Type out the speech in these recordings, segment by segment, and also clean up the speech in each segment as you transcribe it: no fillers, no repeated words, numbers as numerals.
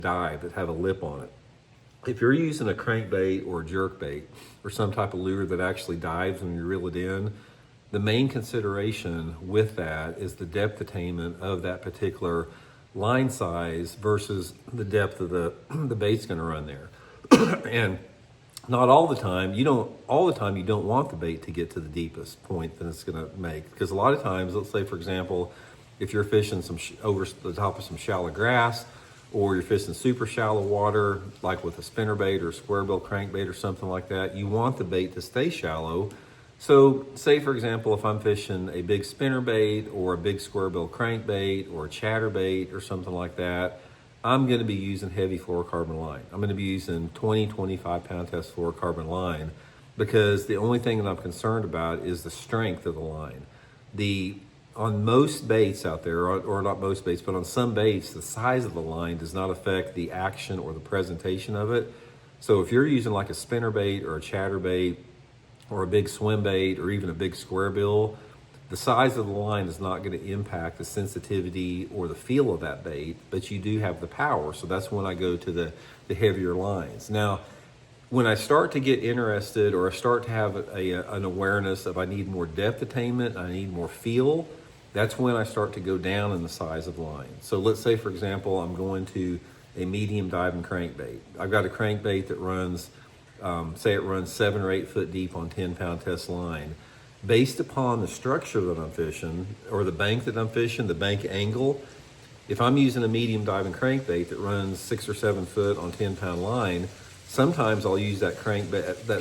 dive that have a lip on it. If you're using a crankbait or a jerkbait or some type of lure that actually dives when you reel it in, the main consideration with that is the depth attainment of that particular line size versus the depth of the bait's going to run there. And not all the time, you don't want the bait to get to the deepest point that it's going to make, because a lot of times, let's say for example, if you're fishing over the top of some shallow grass, or you're fishing super shallow water, like with a spinnerbait or a square bill crankbait or something like that, you want the bait to stay shallow. So say for example, if I'm fishing a big spinnerbait or a big square bill crankbait or a chatterbait or something like that, I'm gonna be using heavy fluorocarbon line. I'm gonna be using 20, 25 pound test fluorocarbon line, because the only thing that I'm concerned about is the strength of the line. On most baits out there, or not most baits, but on some baits, the size of the line does not affect the action or the presentation of it. So if you're using like a spinnerbait or a chatterbait or a big swim bait or even a big square bill, the size of the line is not going to impact the sensitivity or the feel of that bait, but you do have the power. So that's when I go to the heavier lines. Now, when I start to get interested, or I start to have an awareness of I need more depth attainment, I need more feel, that's when I start to go down in the size of line. So let's say, for example, I'm going to a medium diving crankbait. I've got a crankbait that runs, say it runs 7 or 8 foot deep on 10 pound test line. Based upon the structure that I'm fishing, or the bank that I'm fishing, the bank angle, if I'm using a medium diving crankbait that runs 6 or 7 foot on 10 pound line, sometimes I'll use that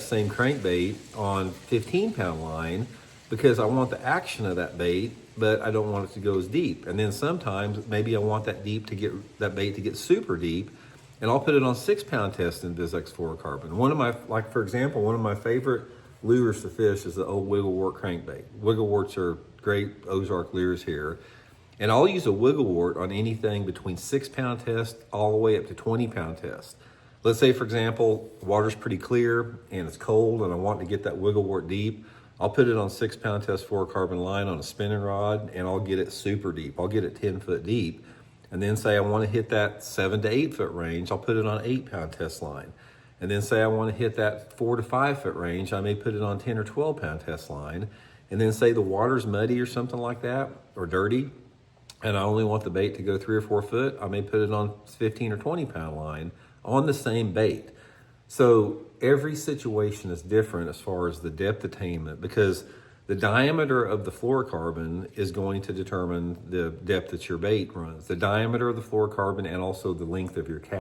same crankbait on 15 pound line, because I want the action of that bait, but I don't want it to go as deep. And then sometimes maybe I want that bait to get super deep, and I'll put it on 6 pound test in BizX fluorocarbon. For example, one of my favorite lures to fish is the old wigglewort crankbait. Wiggleworts are great Ozark lures here. And I'll use a wigglewort on anything between 6 pound test all the way up to 20 pound test. Let's say, for example, the water's pretty clear and it's cold and I want to get that wigglewort deep. I'll put it on 6 pound test fluorocarbon line on a spinning rod, and I'll get it super deep. I'll get it 10 foot deep. And then say I want to hit that 7 to 8 foot range, I'll put it on 8 pound test line. And then say I want to hit that 4 to 5 foot range, I may put it on 10 or 12 pound test line. And then say the water's muddy or something like that, or dirty, and I only want the bait to go 3 or 4 foot, I may put it on 15 or 20 pound line on the same bait. So every situation is different as far as the depth attainment, because the diameter of the fluorocarbon is going to determine the depth that your bait runs. The diameter of the fluorocarbon and also the length of your cast.